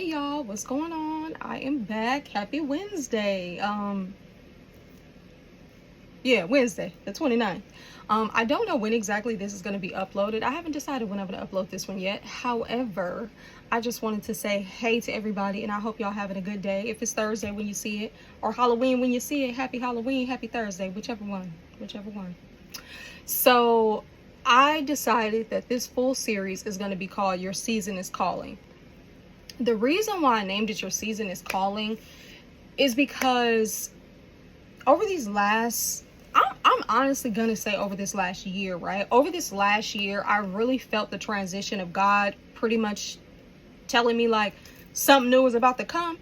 Hey y'all, what's going on? I am back. Happy Wednesday. Wednesday, the 29th. I don't know when exactly this is going to be uploaded. I haven't decided when I'm going to upload this one yet. However, I just wanted to say hey to everybody, and I hope y'all having a good day. If it's Thursday when you see it, or Halloween when you see it, happy Halloween, happy Thursday, whichever one. So I decided that this full series is going to be called Your Season is Calling. The reason why I named it Your Season is Calling is because over these last, I'm honestly gonna say over this last year, right? Over this last year, I really felt the transition of God pretty much telling me like something new is about to come.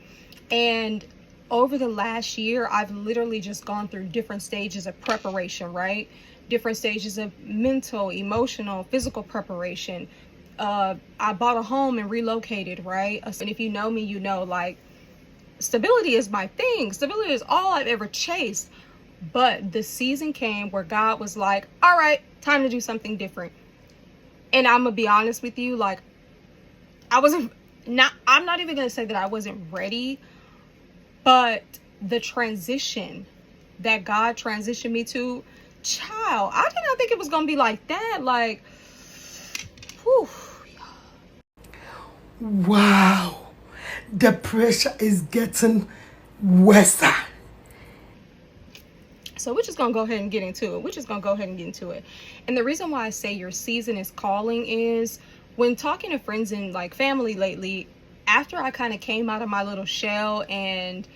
And over the last year, I've literally just gone through different stages of preparation, right? Different stages of mental, emotional, physical preparation. I bought a home and relocated, right? And if you know me, you know, like, stability is my thing. Stability is all I've ever chased. But the season came where God was like, all right, time to do something different. And I'm gonna be honest with you, like, I'm not even gonna say that I wasn't ready, but the transition that God transitioned me to, child, I did not think it was gonna be like that. Like, whew. Wow, the pressure is getting worse. So we're just gonna go ahead and get into it. And the reason why I say your season is calling is when talking to friends and like family lately, after I kind of came out of my little shell, and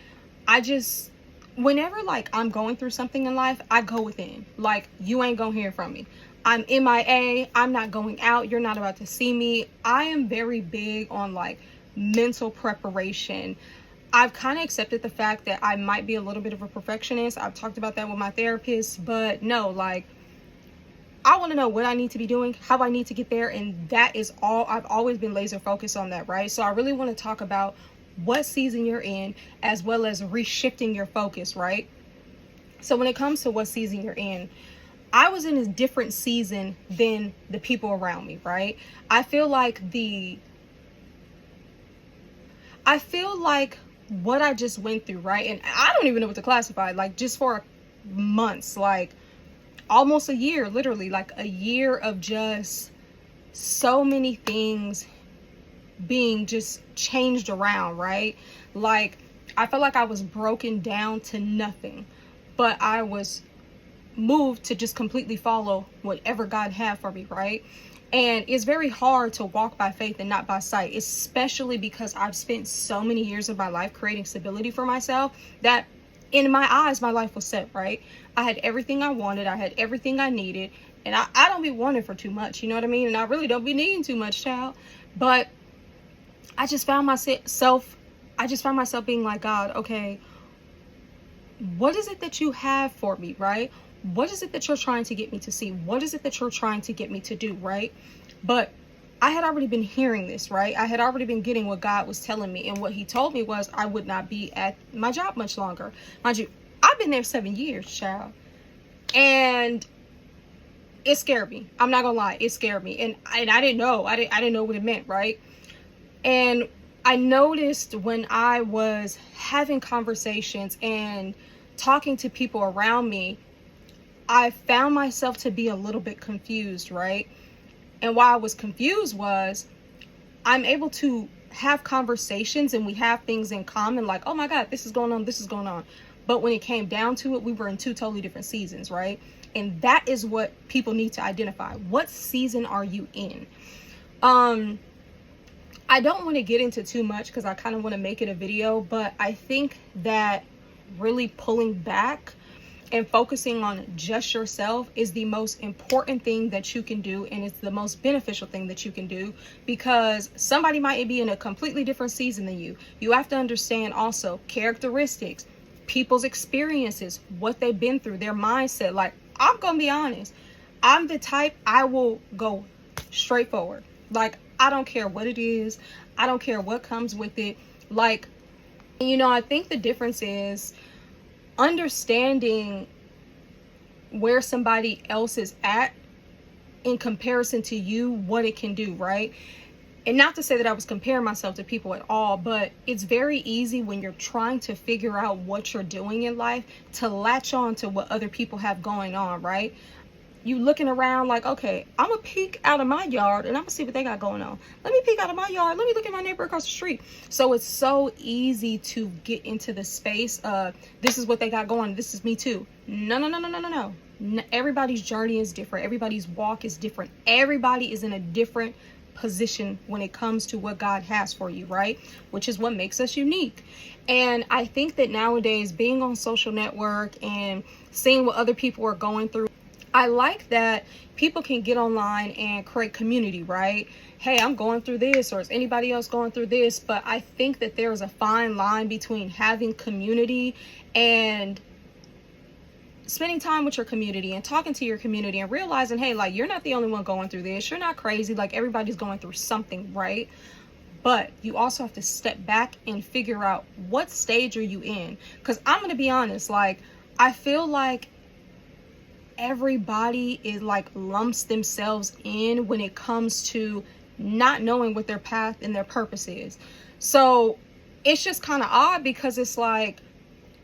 I just, whenever like I'm going through something in life, I go within. Like, you ain't gonna hear from me. I'm MIA. I'm not going out. You're not about to see me. I am very big on like mental preparation. I've kind of accepted the fact that I might be a little bit of a perfectionist. I've talked about that with my therapist, but no, like, I want to know what I need to be doing, how I need to get there, and that is all. I've always been laser focused on that, right? So I really want to talk about what season you're in, as well as reshifting your focus, right? So when it comes to what season you're in, I was in a different season than the people around me, right? I feel like what I just went through, right? And I don't even know what to classify, like, just for months, like almost a year, literally, like a year of just so many things being just changed around, right? Like, I felt like I was broken down to nothing, but I was moved to just completely follow whatever God had for me, right? And it's very hard to walk by faith and not by sight, especially because I've spent so many years of my life creating stability for myself that in my eyes, my life was set, right? I had everything I wanted. I had everything I needed. And I don't be wanting for too much, you know what I mean? And I really don't be needing too much, child. But I just found myself being like, God, okay, what is it that you have for me, right? What is it that you're trying to get me to see? What is it that you're trying to get me to do, right? But I had already been hearing this, right? I had already been getting what God was telling me. And what he told me was I would not be at my job much longer. Mind you, I've been there 7 years, child. And it scared me. I'm not gonna lie, it scared me. And I didn't know. I didn't know what it meant, right? And I noticed when I was having conversations and talking to people around me, I found myself to be a little bit confused, right? And why I was confused was I'm able to have conversations and we have things in common, like, oh my God, this is going on, this is going on. But when it came down to it, we were in two totally different seasons, right? And that is what people need to identify. What season are you in? I don't want to get into too much because I kind of want to make it a video, but I think that really pulling back and focusing on just yourself is the most important thing that you can do, and it's the most beneficial thing that you can do, because somebody might be in a completely different season than you. You have to understand also characteristics, people's experiences, what they've been through, their mindset. Like, I'm gonna be honest, I'm the type, I will go straight forward. Like, I don't care what it is, I don't care what comes with it. Like, you know, I think the difference is understanding where somebody else is at in comparison to you, what it can do, right? And not to say that I was comparing myself to people at all, but it's very easy when you're trying to figure out what you're doing in life to latch on to what other people have going on, right? You looking around like, okay, I'm gonna peek out of my yard and I'm gonna see what they got going on. Let me peek out of my yard. Let me look at my neighbor across the street. So it's so easy to get into the space of, this is what they got going, this is me too. No, no, no, no, no, no, no. Everybody's journey is different. Everybody's walk is different. Everybody is in a different position when it comes to what God has for you, right? Which is what makes us unique. And I think that nowadays, being on social network and seeing what other people are going through, I like that people can get online and create community, right? Hey, I'm going through this, or is anybody else going through this? But I think that there is a fine line between having community and spending time with your community and talking to your community and realizing, hey, like, you're not the only one going through this. You're not crazy. Like, everybody's going through something, right? But you also have to step back and figure out, what stage are you in? Because I'm going to be honest, like, I feel like everybody is like lumps themselves in when it comes to not knowing what their path and their purpose is. So it's just kind of odd, because it's like,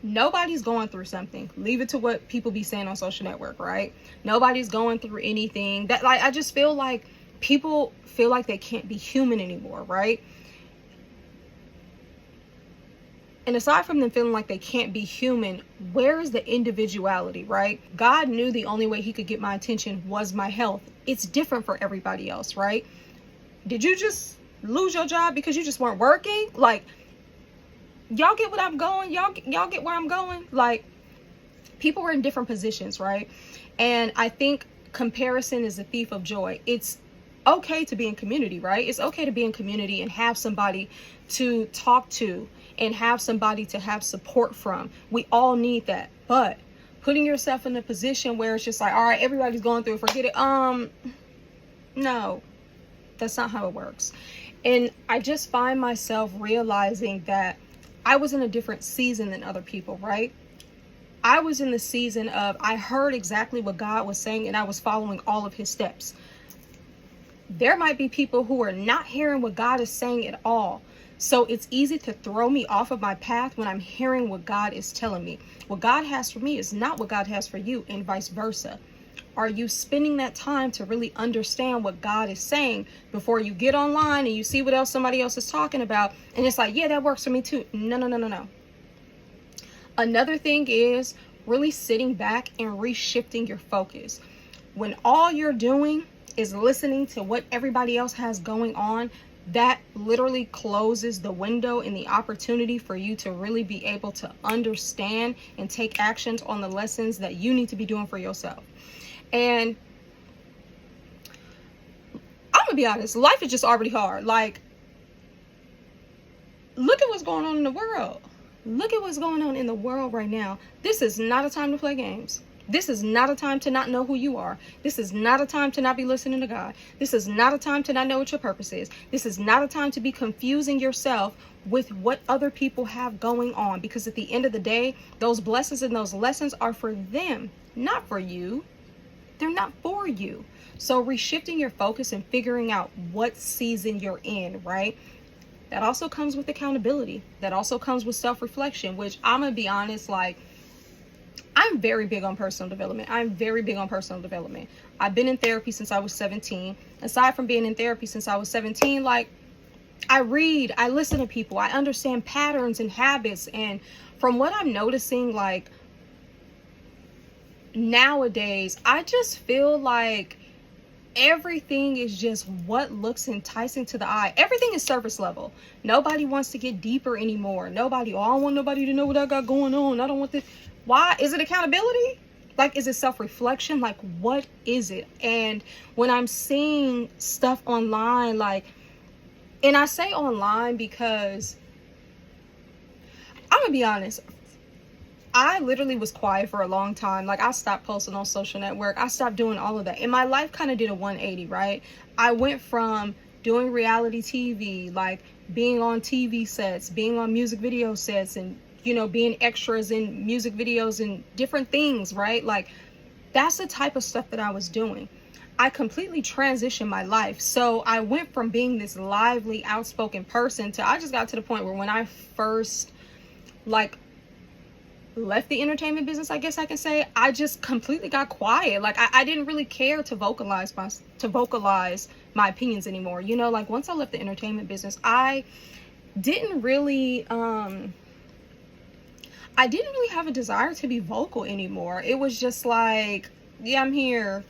nobody's going through something. Leave it to what people be saying on social network, right? Nobody's going through anything. That, like, I just feel like people feel like they can't be human anymore, right? And aside from them feeling like they can't be human, where is the individuality, right? God knew the only way he could get my attention was my health. It's different for everybody else, right? Did you just lose your job because you just weren't working? Like, y'all get what I'm going? Y'all get where I'm going? Like, people are in different positions, right? And I think comparison is a thief of joy. It's okay to be in community, right? It's okay to be in community and have somebody to talk to and have somebody to have support from. We all need that. But putting yourself in a position where it's just like, all right, everybody's going through it, forget it. No, that's not how it works. And I just find myself realizing that I was in a different season than other people, right? I was in the season of, I heard exactly what God was saying and I was following all of his steps. There might be people who are not hearing what God is saying at all. So it's easy to throw me off of my path when I'm hearing what God is telling me. What God has for me is not what God has for you, and vice versa. Are you spending that time to really understand what God is saying before you get online and you see what else somebody else is talking about and it's like, yeah, that works for me too? No, no, no, no, no. Another thing is really sitting back and reshifting your focus. When all you're doing is listening to what everybody else has going on, that literally closes the window and the opportunity for you to really be able to understand and take actions on the lessons that you need to be doing for yourself. And I'm gonna be honest, life is just already hard. Like, look at what's going on in the world. Look at what's going on in the world right now. This is not a time to play games. This is not a time to not know who you are. This is not a time to not be listening to God. This is not a time to not know what your purpose is. This is not a time to be confusing yourself with what other people have going on. Because at the end of the day, those blessings and those lessons are for them, not for you. They're not for you. So reshifting your focus and figuring out what season you're in, right? That also comes with accountability. That also comes with self-reflection, which I'm going to be honest, like, I'm very big on personal development. I'm very big on personal development. I've been in therapy since I was 17. Aside from being in therapy since I was 17, like, I read, I listen to people, I understand patterns and habits. And from what I'm noticing, like, nowadays, I just feel like everything is just what looks enticing to the eye. Everything is surface level. Nobody wants to get deeper anymore. Nobody, oh, I don't want nobody to know what I got going on. I don't want this. Why? Is it accountability? Like, is it self-reflection? Like, what is it? And when I'm seeing stuff online, like, and I say online because I'm gonna be honest, I literally was quiet for a long time. Like, I stopped posting on social network. I stopped doing all of that. And my life kind of did a 180, right? I went from doing reality TV, like being on TV sets, being on music video sets, and, you know, being extras in music videos and different things, right? Like, That's the type of stuff that I was doing. I completely transitioned my life. So I went from being this lively, outspoken person to, I just got to the point where when I first like left the entertainment business, I guess I can say, I just completely got quiet. Like I didn't really care to vocalize my opinions anymore. You know, like once I left the entertainment business, I didn't really have a desire to be vocal anymore. It was just like, yeah, I'm here.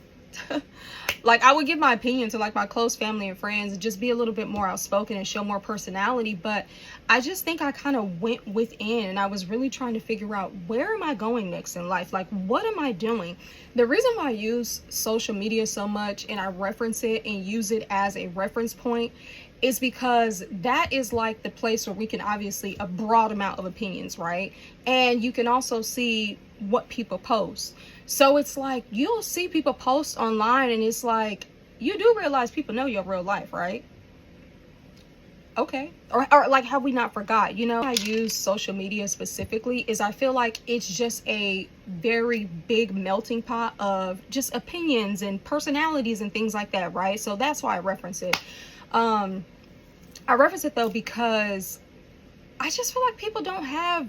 Like I would give my opinion to like my close family and friends and just be a little bit more outspoken and show more personality. But I just think I kind of went within and I was really trying to figure out, where am I going next in life? Like, what am I doing? The reason why I use social media so much and I reference it and use it as a reference point is because that is like the place where we can obviously a broad amount of opinions, right? And you can also see what people post. So it's like you'll see people post online and it's like, you do realize people know your real life, right? Okay. Or like, have we not forgot? You know, I use social media specifically is I feel like it's just a very big melting pot of just opinions and personalities and things like that, right? So that's why I reference it. I reference it though because I just feel like people don't have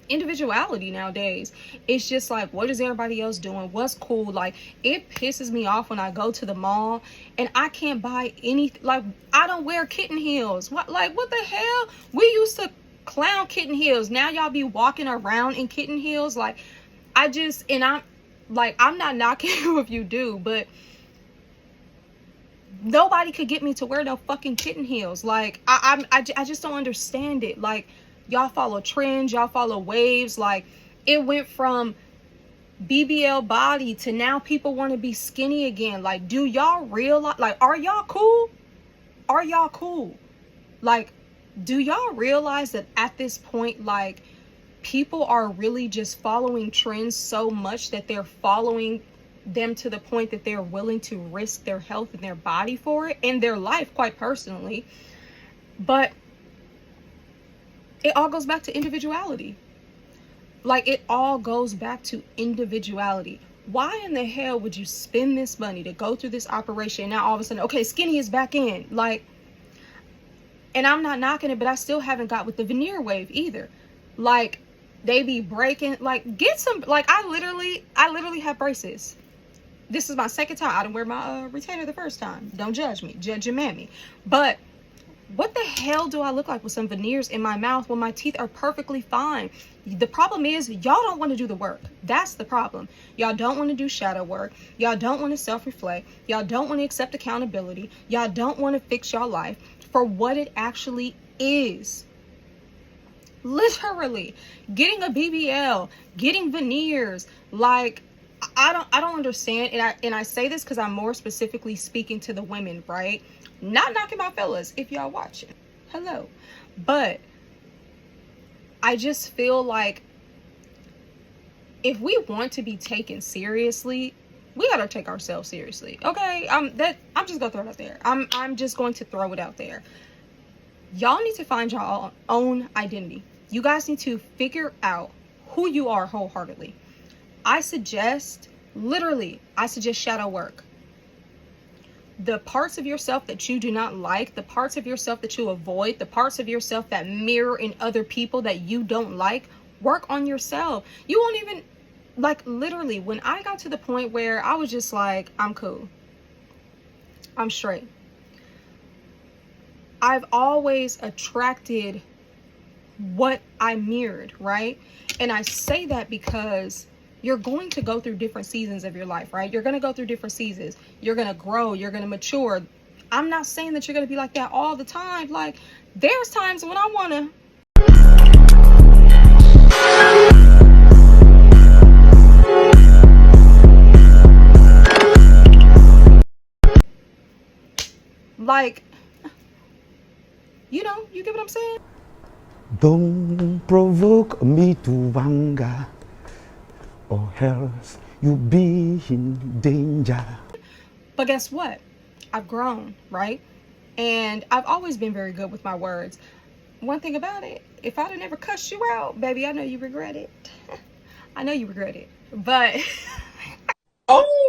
individuality nowadays. It's just like, what is everybody else doing? What's cool? Like, it pisses me off when I go to the mall and I can't buy anything. Like, I don't wear kitten heels. What the hell? We used to clown kitten heels. Now y'all be walking around in kitten heels. Like, I'm not knocking you if you do, but nobody could get me to wear no fucking kitten heels. Like, I just don't understand it. Like, y'all follow trends, y'all follow waves. Like, it went from BBL body to now people want to be skinny again. Like, do y'all realize, like, are y'all cool? Are y'all cool? Like, do y'all realize that at this point, like, people are really just following trends so much that they're following them to the point that they're willing to risk their health and their body for it and their life, quite personally. But it all goes back to individuality. Like, it all goes back to individuality. Why in the hell would you spend this money to go through this operation and now all of a sudden, okay, skinny is back in? Like, and I'm not knocking it, but I still haven't got with the veneer wave either. Like, they be breaking, like, get some, like, I literally have braces. This is my second time. I didn't wear my retainer the first time. Don't judge me. Judge your mammy. But what the hell do I look like with some veneers in my mouth when my teeth are perfectly fine? The problem is, y'all don't want to do the work. That's the problem. Y'all don't want to do shadow work. Y'all don't want to self-reflect. Y'all don't want to accept accountability. Y'all don't want to fix y'all life for what it actually is. Literally, getting a BBL, getting veneers, like, I don't understand. And I say this because I'm more specifically speaking to the women, right? Not knocking my fellas if y'all watching. Hello. But I just feel like if we want to be taken seriously, we gotta take ourselves seriously. Okay? I'm just gonna throw it out there. I'm just going to throw it out there. Y'all need to find your own identity. You guys need to figure out who you are wholeheartedly. I suggest shadow work. The parts of yourself that you do not like, the parts of yourself that you avoid, the parts of yourself that mirror in other people that you don't like, work on yourself. You won't even, like, literally, when I got to the point where I was just like, I'm cool, I'm straight, I've always attracted what I mirrored, right? And I say that because you're going to go through different seasons of your life, right? You're going to go through different seasons. You're going to grow. You're going to mature. I'm not saying that you're going to be like that all the time. Like, there's times when I want to. Like, you know, you get what I'm saying? Don't provoke me to anger, or else you'll be in danger. But guess what? I've grown, right? And I've always been very good with my words. One thing about it, if I'd have never cussed you out, baby, I know you regret it. I know you regret it. But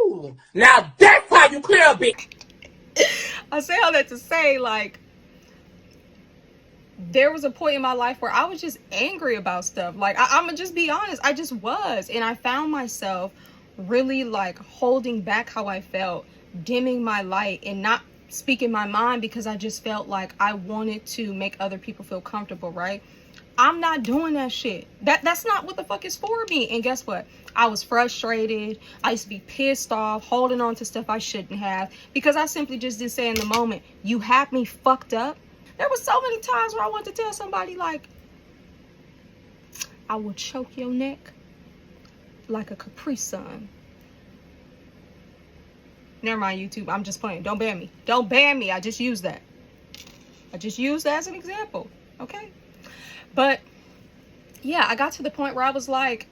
Ooh, now that's how you clear a bitch. I say all that to say, like, there was a point in my life where I was just angry about stuff. Like, I'm gonna just be honest, I just was. And I found myself really like holding back how I felt, dimming my light, and not speaking my mind because I just felt like I wanted to make other people feel comfortable, right? I'm not doing that shit. That's not what the fuck is for me. And guess what? I was frustrated. I used to be pissed off, holding on to stuff I shouldn't have, because I simply just didn't say in the moment, you have me fucked up. There was so many times where I wanted to tell somebody, like, I will choke your neck like a Capri Sun. Never mind, YouTube. I'm just playing. Don't ban me. Don't ban me. I just used that. I just used that as an example. Okay? But yeah, I got to the point where I was like,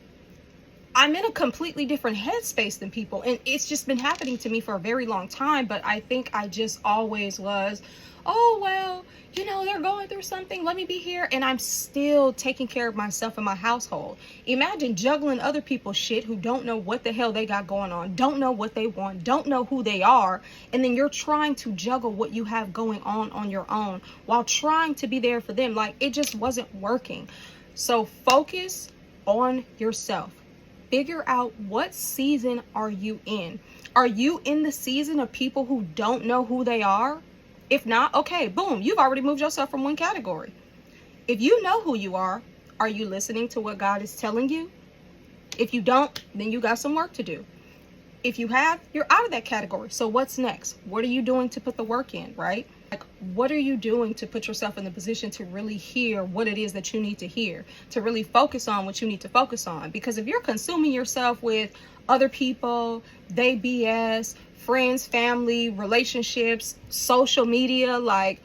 I'm in a completely different headspace than people. And it's just been happening to me for a very long time. But I think I just always was, oh, well, you know, they're going through something. Let me be here. And I'm still taking care of myself and my household. Imagine juggling other people's shit who don't know what the hell they got going on, don't know what they want, don't know who they are. And then you're trying to juggle what you have going on your own while trying to be there for them. Like, it just wasn't working. So focus on yourself. Figure out, what season are you in? Are you in the season of people who don't know who they are? If not, okay, boom, you've already moved yourself from one category. If you know who you are you listening to what God is telling you? If you don't, then you got some work to do. If you have, you're out of that category. So what's next? What are you doing to put the work in, right? Like, what are you doing to put yourself in the position to really hear what it is that you need to hear, to really focus on what you need to focus on? Because if you're consuming yourself with other people, they BS, friends, family, relationships, social media, like,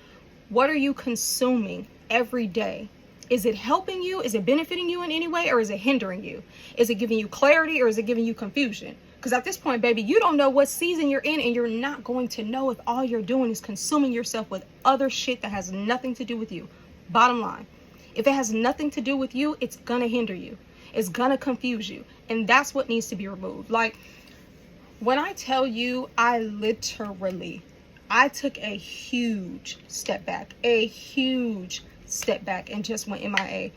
what are you consuming every day? Is it helping you? Is it benefiting you in any way? Or is it hindering you? Is it giving you clarity, or is it giving you confusion? Because at this point, baby, you don't know what season you're in, and you're not going to know if all you're doing is consuming yourself with other shit that has nothing to do with you. Bottom line, if it has nothing to do with you, it's going to hinder you. It's going to confuse you. And that's what needs to be removed. Like, when I tell you, I took a huge step back, and just went MIA.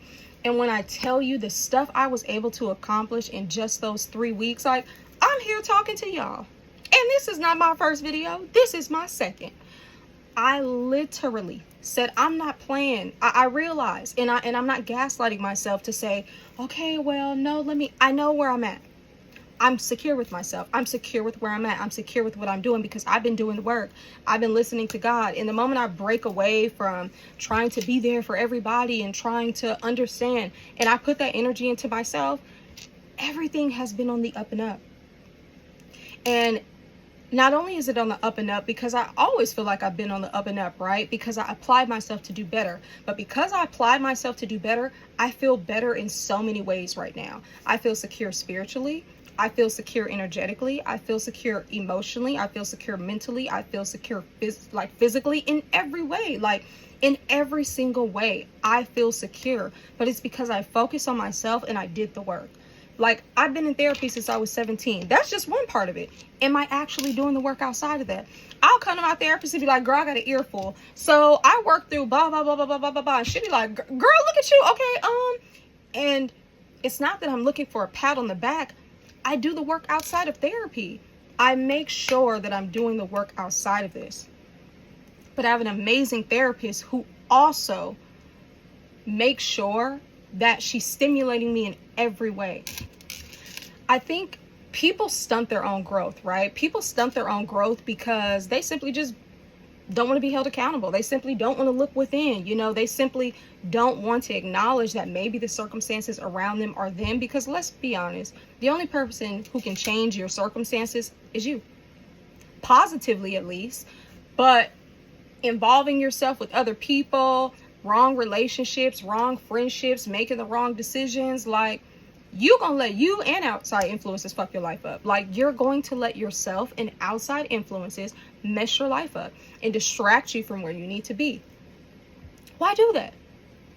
And when I tell you the stuff I was able to accomplish in just those 3 weeks, like, I'm here talking to y'all. And this is not my first video. This is my second. I literally said, I'm not playing. I realized, and I'm not gaslighting myself to say, okay, well, no, I know where I'm at. I'm secure with myself. I'm secure with where I'm at. I'm secure with what I'm doing because I've been doing the work. I've been listening to God. And the moment I break away from trying to be there for everybody and trying to understand, and I put that energy into myself, everything has been on the up and up. And not only is it on the up and up, because I always feel like I've been on the up and up, right? Because I applied myself to do better. But because I applied myself to do better, I feel better in so many ways right now. I feel secure spiritually. I feel secure energetically. I feel secure emotionally. I feel secure mentally. I feel secure physically, in every way. Like, in every single way, I feel secure. But it's because I focused on myself and I did the work. Like, I've been in therapy since I was 17. That's just one part of it. Am I actually doing the work outside of that? I'll come to my therapist and be like, girl, I got an earful. So I work through blah, blah, blah, blah, blah, blah, blah, blah. And she'll be like, girl, look at you. Okay, and it's not that I'm looking for a pat on the back. I do the work outside of therapy. I make sure that I'm doing the work outside of this. But I have an amazing therapist who also makes sure that she's stimulating me in every way. I think people stunt their own growth, right? People stunt their own growth because they simply just don't want to be held accountable. They simply don't want to look within. You know, they simply don't want to acknowledge that maybe the circumstances around them are them. Because let's be honest, the only person who can change your circumstances is you. Positively, at least. But involving yourself with other people, wrong relationships, wrong friendships, making the wrong decisions, like, you're gonna let you and outside influences fuck your life up. Like, you're going to let yourself and outside influences mess your life up and distract you from where you need to be. Why do that?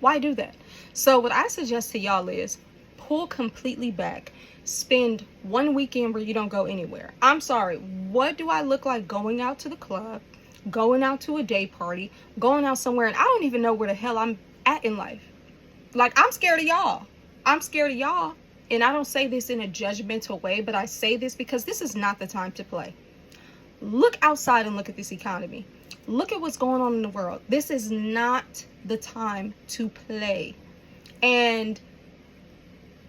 Why do that? So what I suggest to y'all is pull completely back. spend one weekend where you don't go anywhere. I'm sorry, what do I look like going out to the club, going out to a day party, going out somewhere, and I don't even know where the hell I'm at in life? Like, I'm scared of y'all. I'm scared of y'all. And I don't say this in a judgmental way, but I say this because this is not the time to play. Look outside and look at this economy. Look at what's going on in the world. This is not the time to play. And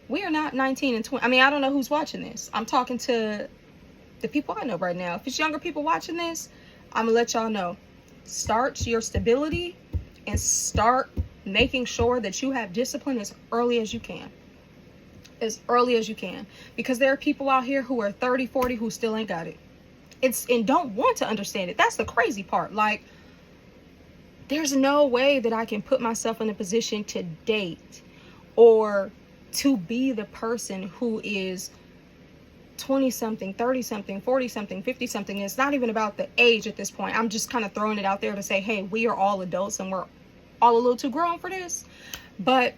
we are not 19 and 20. I mean, I don't know who's watching this. I'm talking to the people I know right now. If it's younger people watching this, I'm going to let y'all know. Start your stability and start making sure that you have discipline as early as you can. As early as you can. Because there are people out here who are 30, 40 who still ain't got it. And don't want to understand it. That's the crazy part. Like, there's no way that I can put myself in a position to date or to be the person who is 20 something, 30 something, 40 something, 50 something. It's not even about the age at this point. I'm just kind of throwing it out there to say, hey, we are all adults and we're all a little too grown for this. But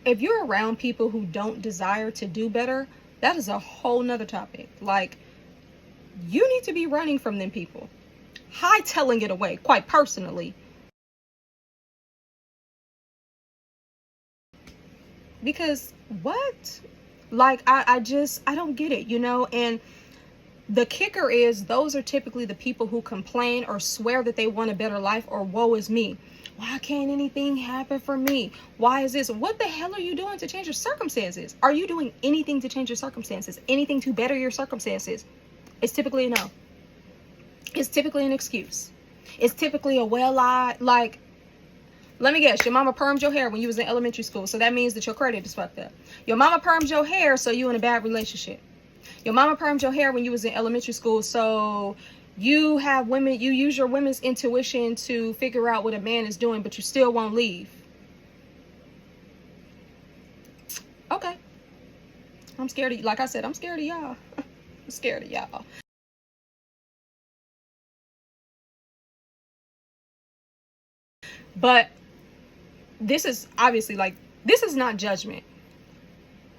if you're around people who don't desire to do better, that is a whole nother topic. Like, you need to be running from them people. Hightailing it away, quite personally. Because what? Like, I don't get it, you know? And the kicker is, those are typically the people who complain or swear that they want a better life, or woe is me. Why can't anything happen for me? Why is this? What the hell are you doing to change your circumstances? Are you doing anything to change your circumstances? Anything to better your circumstances? It's typically a no. It's typically an excuse. It's typically a like, let me guess, your mama permed your hair when you was in elementary school, so that means that your credit is fucked up. Your mama permed your hair, so you in a bad relationship. Your mama permed your hair when you was in elementary school, so you use your women's intuition to figure out what a man is doing, but you still won't leave. Okay. I'm scared of you. Like I said, I'm scared of y'all. I'm scared of y'all. But this is obviously, like, this is not judgment.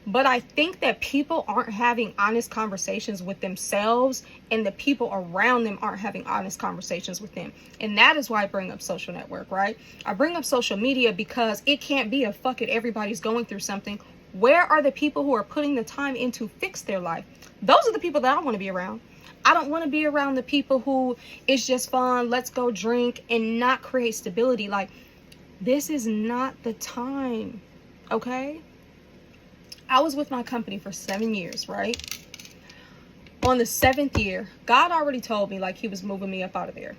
But I think that people aren't having honest conversations with themselves, and the people around them aren't having honest conversations with them. And that is why I bring up social network, right? I bring up social media because it can't be a fuck it, everybody's going through something. Where are the people who are putting the time in to fix their life? Those are the people that I want to be around. I don't want to be around the people who it's just fun, let's go drink, and not create stability. Like, this is not the time, okay? I was with my company for 7 years, right? On the 7th year, God already told me, like, he was moving me up out of there.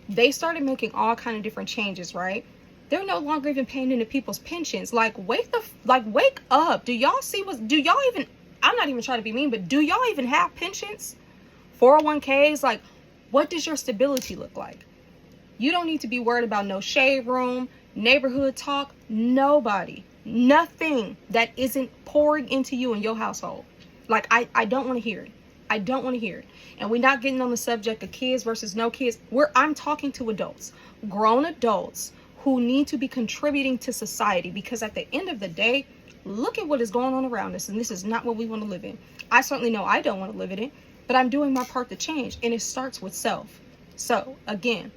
They started making all kind of different changes, right? They're no longer even paying into people's pensions. Like, wake up. Do y'all see I'm not even trying to be mean, but do y'all even have pensions? 401ks? Like, what does your stability look like? You don't need to be worried about no shade room, neighborhood talk, nobody. Nothing that isn't pouring into you and your household. Like, I don't want to hear it. I don't want to hear it. And we're not getting on the subject of kids versus no kids. I'm talking to adults, grown adults who need to be contributing to society, because at the end of the day, look at what is going on around us, and this is not what we want to live in. I certainly know I don't want to live in it, but I'm doing my part to change, and it starts with self. So again,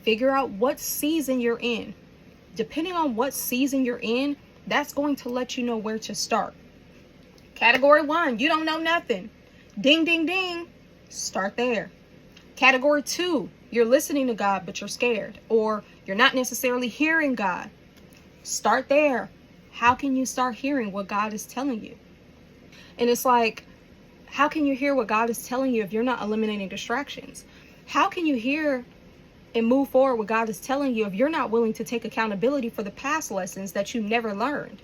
figure out what season you're in. Depending on what season you're in, that's going to let you know where to start. Category 1, you don't know nothing. Ding, ding, ding. Start there. Category 2, you're listening to God, but you're scared, or you're not necessarily hearing God. Start there. How can you start hearing what God is telling you? And it's like, how can you hear what God is telling you if you're not eliminating distractions? How can you hear and move forward what God is telling you if you're not willing to take accountability for the past lessons that you never learned?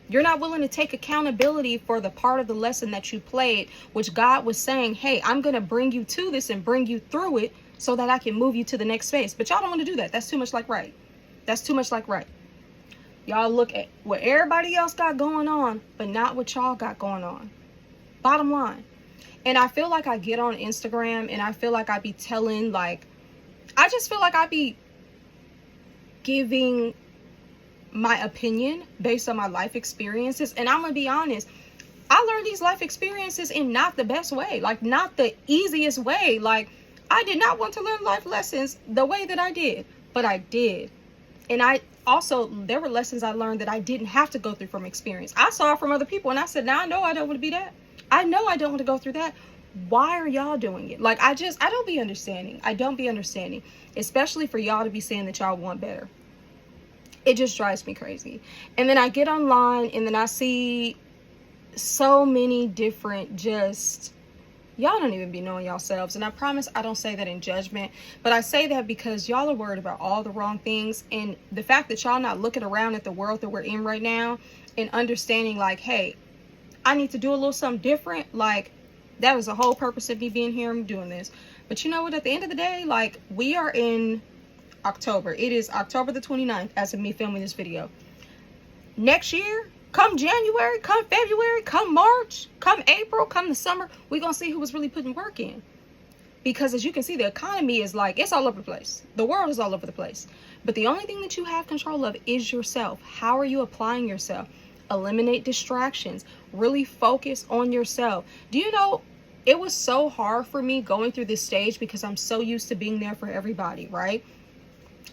You're not willing to take accountability for the part of the lesson that you played, which God was saying, hey, I'm going to bring you to this and bring you through it so that I can move you to the next phase. But y'all don't want to do that. That's too much like right. That's too much like right. Y'all look at what everybody else got going on, but not what y'all got going on. Bottom line. And I feel like I get on Instagram and I feel like I be telling, like, I just feel like I be giving my opinion based on my life experiences. And I'm gonna be honest, I learned these life experiences in not the best way, like not the easiest way. Like, I did not want to learn life lessons the way that I did, but I did. And I also, there were lessons I learned that I didn't have to go through from experience. I saw it from other people and I said, now I know I don't want to be that. I know I don't want to go through that. Why are y'all doing it? Like, I don't be understanding. I don't be understanding, especially for y'all to be saying that y'all want better. It just drives me crazy. And then I get online and then I see so many different just, y'all don't even be knowing yourselves. And I promise I don't say that in judgment, but I say that because y'all are worried about all the wrong things. And the fact that y'all not looking around at the world that we're in right now and understanding like, hey, I need to do a little something different. Like, that was the whole purpose of me being here and doing this. But you know what, at the end of the day, like, we are in October. It is October the 29th as of me filming this video. Next year, come January, come February, come March, come April, come the summer, we're going to see who was really putting work in. Because as you can see, the economy is like, it's all over the place. The world is all over the place. But the only thing that you have control of is yourself. How are you applying yourself? Eliminate distractions. Really focus on yourself. Do you know, it was so hard for me going through this stage because I'm so used to being there for everybody, right?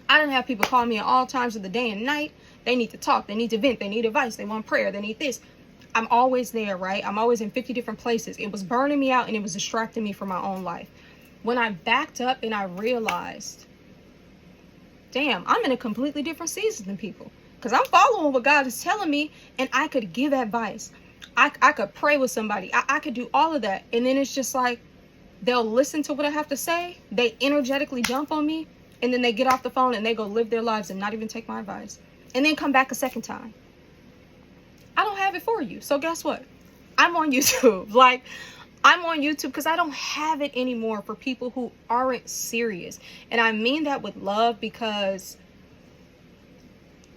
I didn't have people call me at all times of the day and night. They need to talk. They need to vent. They need advice. They want prayer. They need this. I'm always there, right? I'm always in 50 different places. It was burning me out and it was distracting me from my own life. When I backed up and I realized, damn, I'm in a completely different season than people. Because I'm following what God is telling me and I could give advice. I could pray with somebody. I could do all of that. And then it's just like, they'll listen to what I have to say. They energetically jump on me. And then they get off the phone and they go live their lives and not even take my advice. And then come back a second time. I don't have it for you. So guess what? I'm on YouTube. Like, I'm on YouTube because I don't have it anymore for people who aren't serious. And I mean that with love because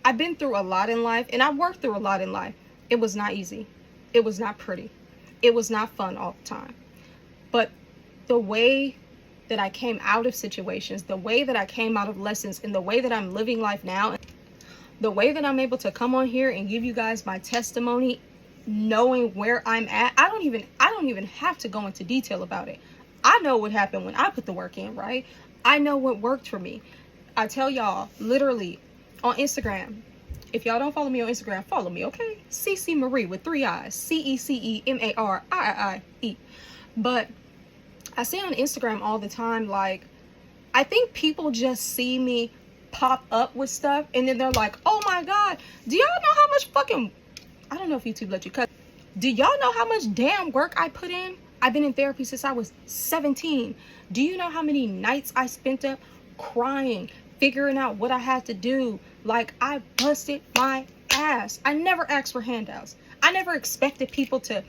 I've been through a lot in life and I've worked through a lot in life. It was not easy. It was not pretty. It was not fun all the time. But the way that I came out of situations, the way that I came out of lessons, and the way that I'm living life now, the way that I'm able to come on here and give you guys my testimony, knowing where I'm at, I don't even have to go into detail about it. I know what happened when I put the work in, right? I know what worked for me. I tell y'all, literally, on Instagram, if y'all don't follow me on Instagram, follow me, okay? CeCe Marie with 3 I's. CeCemarie. But I see on Instagram all the time, like, I think people just see me pop up with stuff and then they're like, oh my God, do y'all know how much fucking, I don't know if YouTube let you cut. Do y'all know how much damn work I put in? I've been in therapy since I was 17. Do you know how many nights I spent up crying, figuring out what I had to do? Like, I busted my ass. I never asked for handouts. I never expected people to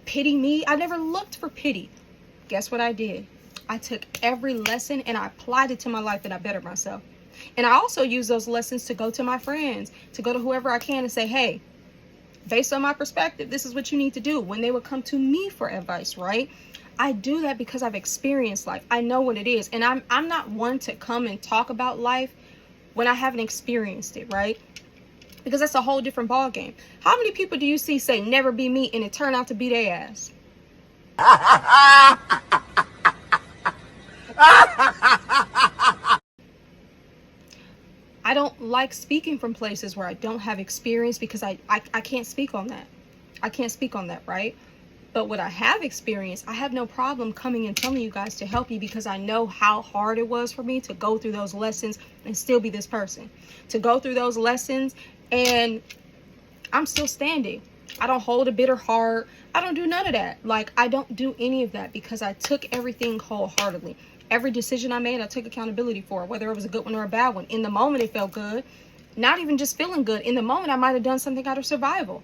pity me. I never looked for pity. Guess what I did? I took every lesson and I applied it to my life and I bettered myself. And I also use those lessons to go to my friends, to go to whoever I can and say, hey, based on my perspective, this is what you need to do. When they would come to me for advice, right? I do that because I've experienced life. I know what it is. And I'm not one to come and talk about life when I haven't experienced it, right? Because that's a whole different ball game. How many people do you see say never be me and it turn out to be their ass? I don't like speaking from places where I don't have experience because I can't speak on that. I can't speak on that, right? But what I have experienced, I have no problem coming and telling you guys to help you because I know how hard it was for me to go through those lessons and still be this person. To go through those lessons and I'm still standing. I don't hold a bitter heart. I don't do none of that. Like, I don't do any of that because I took everything wholeheartedly. Every decision I made, I took accountability for, whether it was a good one or a bad one. In the moment, it felt good. Not even just feeling good. In the moment, I might have done something out of survival.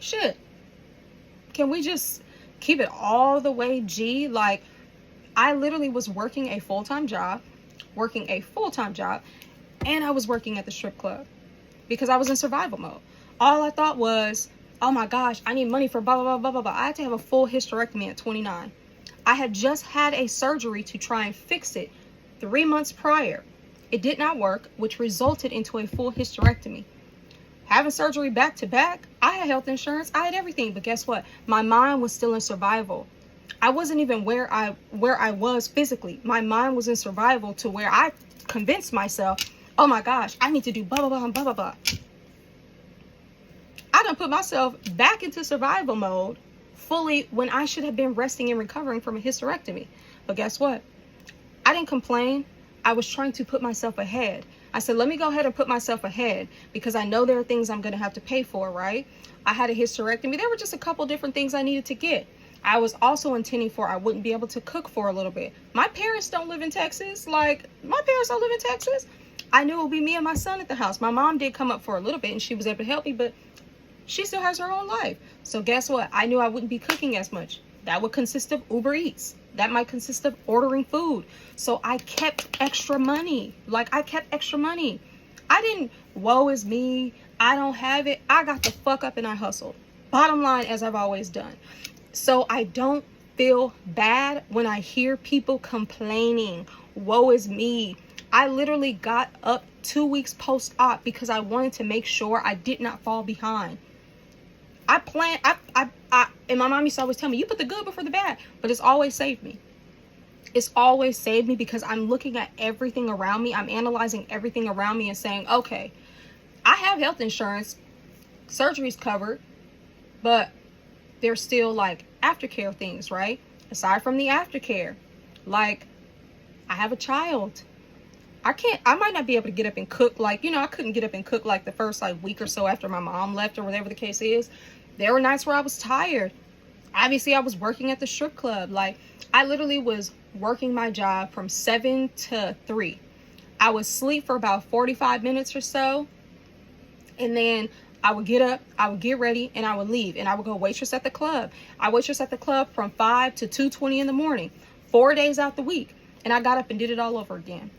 Shit. Can we just keep it all the way G? Like, I literally was working a full-time job, and I was working at the strip club because I was in survival mode. All I thought was, oh my gosh, I need money for blah, blah, blah, blah, blah, blah. I had to have a full hysterectomy at 29. I had just had a surgery to try and fix it 3 months prior. It did not work, which resulted into a full hysterectomy. Having surgery back to back, I had health insurance, I had everything, but guess what? My mind was still in survival. I wasn't even where I was physically. My mind was in survival to where I convinced myself, oh my gosh, I need to do blah, blah, blah, blah, blah, blah. I done put myself back into survival mode fully when I should have been resting and recovering from a hysterectomy. But guess what? I didn't complain. I was trying to put myself ahead. I said, let me go ahead and put myself ahead because I know there are things I'm going to have to pay for, right? I had a hysterectomy. There were just a couple different things I needed to get. I was also intending for I wouldn't be able to cook for a little bit. My parents don't live in Texas. My parents don't live in Texas. I knew it would be me and my son at the house. My mom did come up for a little bit and she was able to help me, but she still has her own life. So guess what? I knew I wouldn't be cooking as much. That would consist of Uber Eats. That might consist of ordering food. So I kept extra money. I kept extra money. I didn't, woe is me, I don't have it. I got the fuck up and I hustled. Bottom line, as I've always done. So I don't feel bad when I hear people complaining, woe is me. I literally got up 2 weeks post-op because I wanted to make sure I did not fall behind. And my mom used to always tell me, you put the good before the bad, but it's always saved me. It's always saved me because I'm looking at everything around me. I'm analyzing everything around me and saying, okay, I have health insurance, surgery's covered, but there's still aftercare things, right? Aside from the aftercare, I have a child. I might not be able to get up and cook I couldn't get up and cook the first week or so after my mom left or whatever the case is. There were nights where I was tired. Obviously, I was working at the strip club. I literally was working my job from 7 to 3. I would sleep for about 45 minutes or so. And then I would get up, I would get ready, and I would leave. And I would go waitress at the club. I waitress at the club from 5 to 2:20 in the morning, 4 days out the week. And I got up and did it all over again.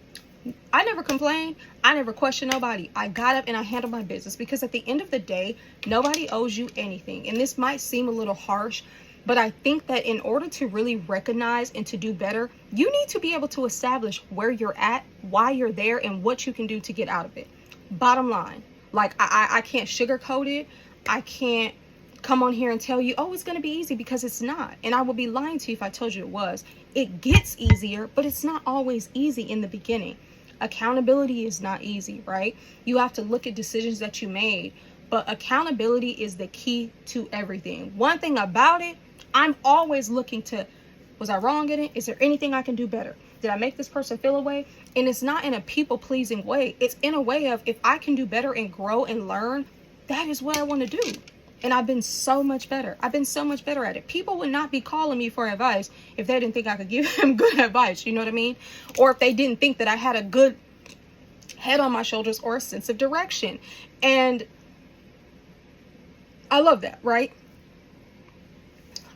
I never complained. I never questioned nobody. I got up and I handled my business because at the end of the day, nobody owes you anything. And this might seem a little harsh, but I think that in order to really recognize and to do better, you need to be able to establish where you're at, why you're there, and what you can do to get out of it. Bottom line, I can't sugarcoat it. I can't come on here and tell you, oh, it's going to be easy, because it's not. And I would be lying to you if I told you it was. It gets easier, but it's not always easy in the beginning. Accountability is not easy, right? You have to look at decisions that you made, but accountability is the key to everything. One thing about it, I'm always looking to, was I wrong in it? Is there anything I can do better? Did I make this person feel a way? And it's not in a people-pleasing way. It's in a way of, if I can do better and grow and learn, that is what I want to do. And I've been so much better. I've been so much better at it. People would not be calling me for advice if they didn't think I could give them good advice. You know what I mean? Or if they didn't think that I had a good head on my shoulders or a sense of direction. And I love that, right?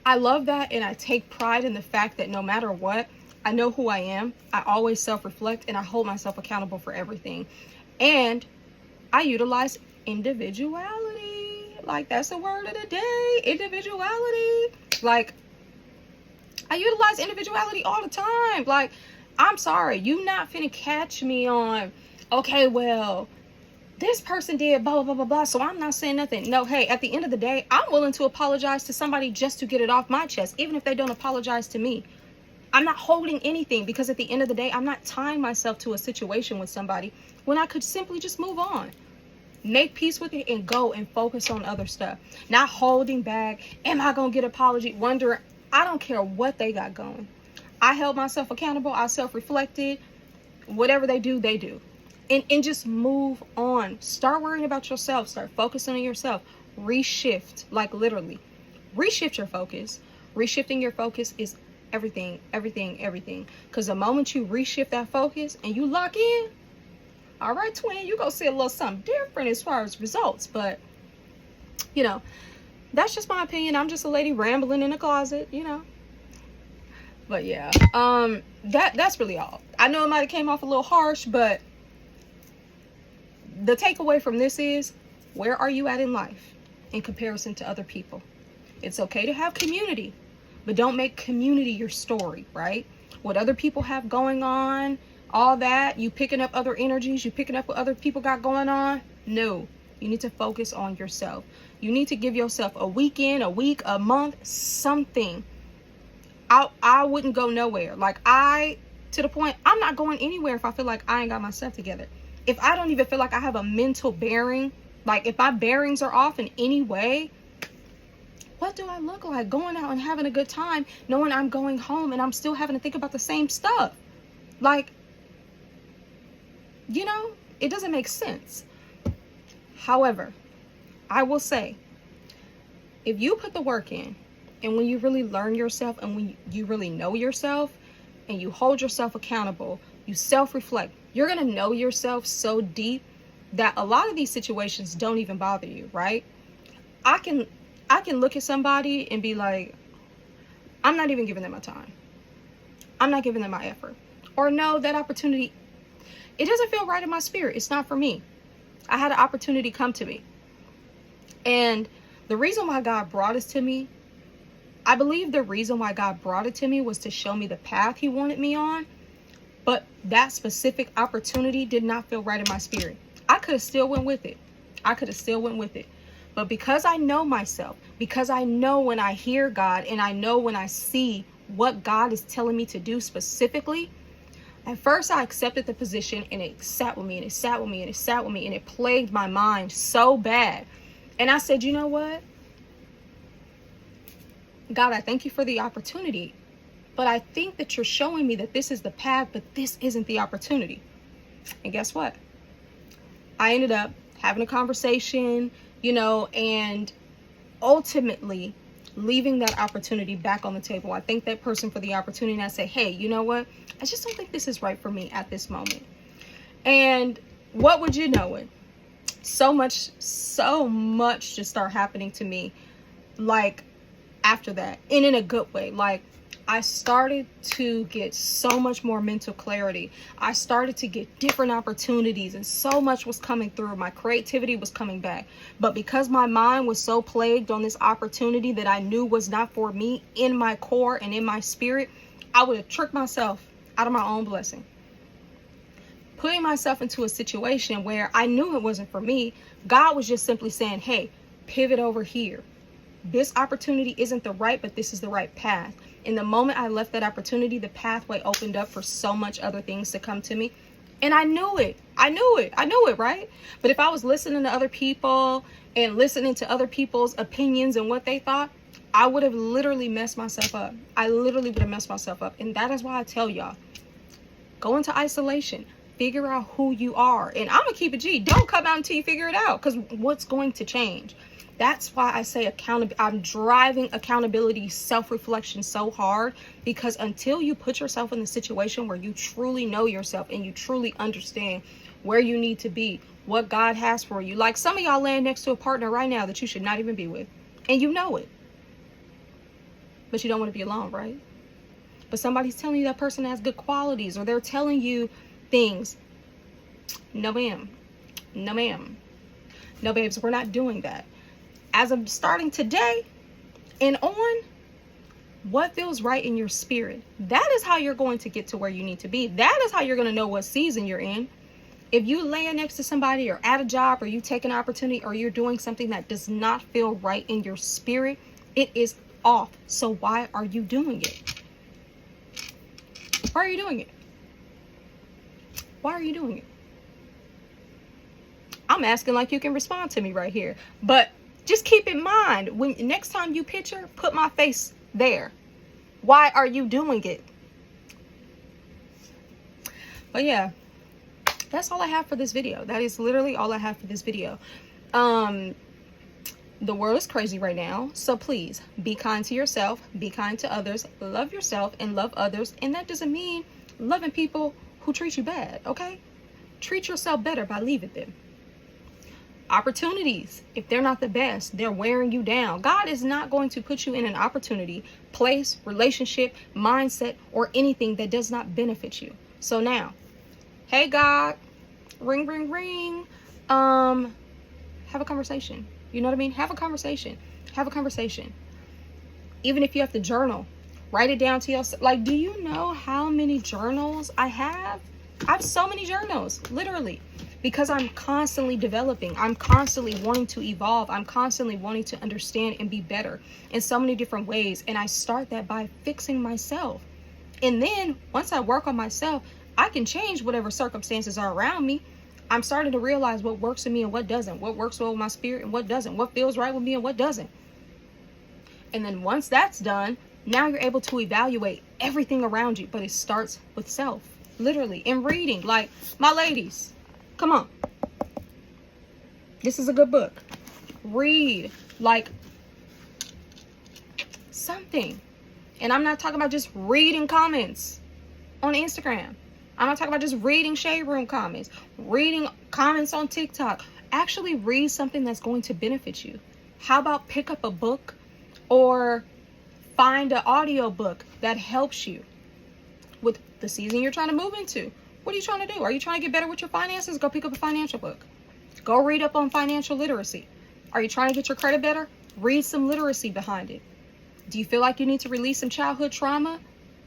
I love that, and I take pride in the fact that no matter what, I know who I am. I always self-reflect, and I hold myself accountable for everything. And I utilize individuality. That's the word of the day. Individuality. I utilize individuality all the time. I'm sorry, you not finna catch me on, okay, well, this person did blah, blah, blah, blah, blah, so I'm not saying nothing. No, hey, at the end of the day, I'm willing to apologize to somebody just to get it off my chest, even if they don't apologize to me. I'm not holding anything, because at the end of the day, I'm not tying myself to a situation with somebody when I could simply just move on. Make peace with it and go and focus on other stuff. Not holding back. Am I going to get an apology? Wondering. I don't care what they got going. I held myself accountable. I self-reflected. Whatever they do, they do. And just move on. Start worrying about yourself. Start focusing on yourself. Reshift. Literally. Reshift your focus. Reshifting your focus is everything. Because the moment you reshift that focus and you lock in, all right, twin, you go see a little something different as far as results. But, that's just my opinion. I'm just a lady rambling in a closet, But yeah, that's really all. I know it might have came off a little harsh, but the takeaway from this is, where are you at in life in comparison to other people? It's okay to have community, but don't make community your story, right? What other people have going on, all that, you picking up other energies, you picking up what other people got going on. No, you need to focus on yourself. You need to give yourself a weekend, a week, a month, something. I wouldn't go nowhere. Like, to the point, I'm not going anywhere if I feel like I ain't got my stuff together. If I don't even feel like I have a mental bearing, like if my bearings are off in any way, what do I look like going out and having a good time, knowing I'm going home and I'm still having to think about the same stuff? Like, you know, it doesn't make sense. However, I will say, if you put the work in, and when you really learn yourself, and when you really know yourself, and you hold yourself accountable, you self-reflect, you're going to know yourself so deep that a lot of these situations don't even bother you, right? I can look at somebody and be like, I'm not even giving them my time. I'm not giving them my effort. Or no, that opportunity, it doesn't feel right in my spirit. It's not for me. I had an opportunity come to me. And the reason why God brought it to me, I believe the reason why God brought it to me was to show me the path he wanted me on. But that specific opportunity did not feel right in my spirit. I could have still went with it. But because I know myself, because I know when I hear God, and I know when I see what God is telling me to do specifically, at first I accepted the position, and it sat with me, and it sat with me, and it sat with me, and it plagued my mind so bad. And I said, you know what? God, I thank you for the opportunity, but I think that you're showing me that this is the path, but this isn't the opportunity. And guess what? I ended up having a conversation, you know, and ultimately leaving that opportunity back on the table. I thank that person for the opportunity, and I say, hey, you know what? I just don't think this is right for me at this moment. And what would you know it? So much just started happening to me, like, after that, and in a good way. Like, I started to get so much more mental clarity. I started to get different opportunities, and so much was coming through. My creativity was coming back. But because my mind was so plagued on this opportunity that I knew was not for me, in my core and in my spirit, I would have tricked myself out of my own blessing. Putting myself into a situation where I knew it wasn't for me. God was just simply saying, hey, pivot over here. This opportunity isn't the right, but this is the right path. In the moment I left that opportunity, the pathway opened up for so much other things to come to me. And I knew it, right? But if I was listening to other people and listening to other people's opinions and what they thought, I would have literally messed myself up. And that is why I tell y'all, go into isolation. Figure out who you are. And I'm gonna keep it G. Don't come out until you figure it out, because what's going to change? That's why I say I'm driving accountability, self-reflection so hard, because until you put yourself in the situation where you truly know yourself and you truly understand where you need to be, what God has for you. Like, some of y'all laying next to a partner right now that you should not even be with, and you know it, but you don't want to be alone, right? But somebody's telling you that person has good qualities, or they're telling you things. No ma'am. No ma'am. No babes, we're not doing that. As of starting today and on, what feels right in your spirit, that is how you're going to get to where you need to be. That is how you're going to know what season you're in. If you laying next to somebody, or at a job, or you take an opportunity, or you're doing something that does not feel right in your spirit, it is off. So why are you doing it? Why are you doing it? Why are you doing it? I'm asking like you can respond to me right here. But just keep in mind, when next time you picture, put my face there. Why are you doing it? But yeah, that's all I have for this video. That is literally all I have for this video. The world is crazy right now. So please be kind to yourself, be kind to others, love yourself and love others. And that doesn't mean loving people who treat you bad, okay? Treat yourself better by leaving them. Opportunities, if they're not the best, they're wearing you down. God is not going to put you in an opportunity, place, relationship, mindset, or anything that does not benefit you. So now, hey God, ring, ring, ring. Have a conversation. You know what I mean? Have a conversation. Have a conversation. Even if you have to journal, write it down to yourself. Like, do you know how many journals I have? I have so many journals, literally, because I'm constantly developing. I'm constantly wanting to evolve. I'm constantly wanting to understand and be better in so many different ways. And I start that by fixing myself. And then once I work on myself, I can change whatever circumstances are around me. I'm starting to realize what works for me and what doesn't, what works well with my spirit and what doesn't, what feels right with me and what doesn't. And then once that's done, now you're able to evaluate everything around you. But it starts with self, literally, in reading. Like, my ladies, come on. This is a good book. Read, like, something. And I'm not talking about just reading comments on Instagram. I'm not talking about just reading Shade Room comments, reading comments on TikTok. Actually read something that's going to benefit you. How about pick up a book or find an audio book that helps you with the season you're trying to move into? What are you trying to do? Are you trying to get better with your finances? Go pick up a financial book. Go read up on financial literacy. Are you trying to get your credit better? Read some literacy behind it. Do you feel like you need to release some childhood trauma?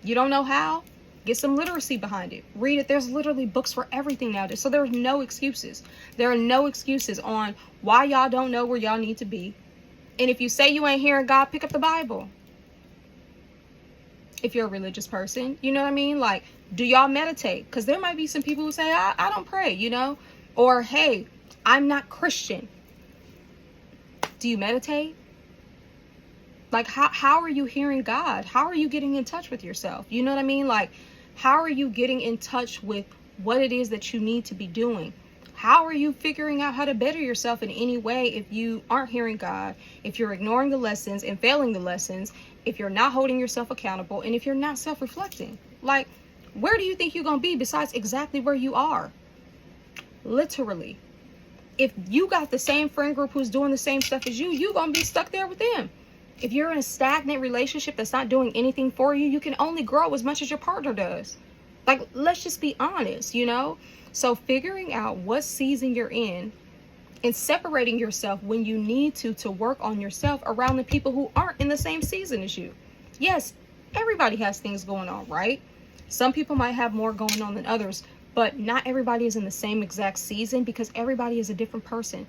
You don't know how? Get some literacy behind it. Read it. There's literally books for everything nowadays. So there's no excuses. There are no excuses on why y'all don't know where y'all need to be. And if you say you ain't hearing God, pick up the Bible. If you're a religious person, you know what I mean? Like, do y'all meditate? Because there might be some people who say, I don't pray, you know? Or, hey, I'm not Christian. Do you meditate? Like, how are you hearing God? How are you getting in touch with yourself? You know what I mean? Like, how are you getting in touch with what it is that you need to be doing? How are you figuring out how to better yourself in any way if you aren't hearing God, if you're ignoring the lessons and failing the lessons, if you're not holding yourself accountable, and if you're not self-reflecting? Like, where do you think you're going to be besides exactly where you are? Literally. If you got the same friend group who's doing the same stuff as you, you're going to be stuck there with them. If you're in a stagnant relationship that's not doing anything for you, you can only grow as much as your partner does. Like, let's just be honest, you know? So figuring out what season you're in and separating yourself when you need to work on yourself around the people who aren't in the same season as you. Yes, everybody has things going on, right? Some people might have more going on than others, but not everybody is in the same exact season because everybody is a different person.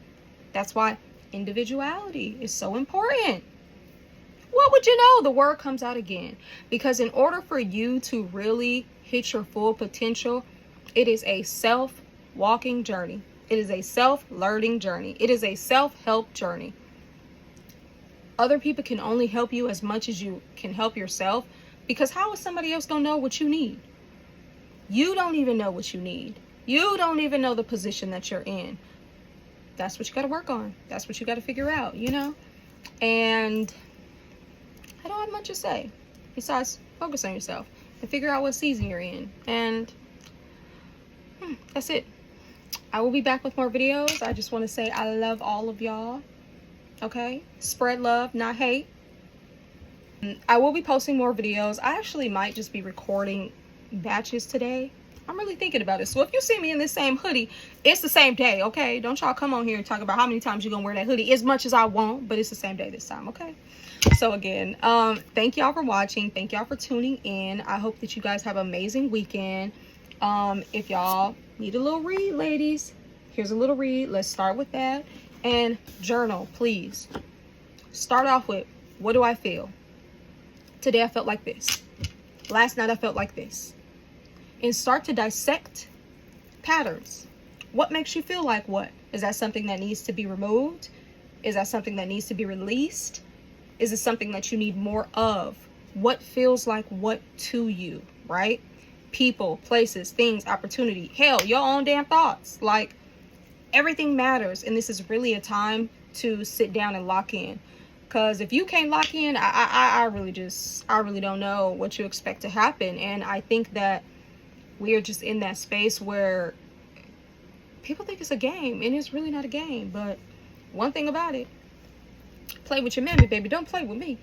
That's why individuality is so important. What would you know? The word comes out again. Because in order for you to really hit your full potential, it is a self-walking journey. It is a self-learning journey. It is a self-help journey. Other people can only help you as much as you can help yourself, because how is somebody else going to know what you need? You don't even know what you need. You don't even know the position that you're in. That's what you got to work on. That's what you got to figure out, you know? And I don't have much to say besides focus on yourself and figure out what season you're in. And that's it. I will be back with more videos. I just want to say I love all of y'all. Okay? Spread love, not hate. I will be posting more videos. I actually might just be recording batches today. I'm really thinking about it. So if you see me in this same hoodie, it's the same day, okay? Don't y'all come on here and talk about how many times you're gonna wear that hoodie. As much as I won't, but it's the same day this time, okay? So again, thank y'all for watching. Thank y'all for tuning in. I hope that you guys have an amazing weekend. If y'all need a little read, ladies, here's a little read. Let's start with that. And journal, please. Start off with, what do I feel? Today I felt like this. Last night I felt like this. And start to dissect patterns. What makes you feel like what? Is that something that needs to be removed? Is that something that needs to be released? Is it something that you need more of? What feels like what to you, right? People, places, things, opportunity. Hell, your own damn thoughts. Like, everything matters. And this is really a time to sit down and lock in. Because if you can't lock in, I really don't know what you expect to happen. And I think that we are just in that space where people think it's a game, and it's really not a game. But one thing about it, play with your mammy, baby. Don't play with me.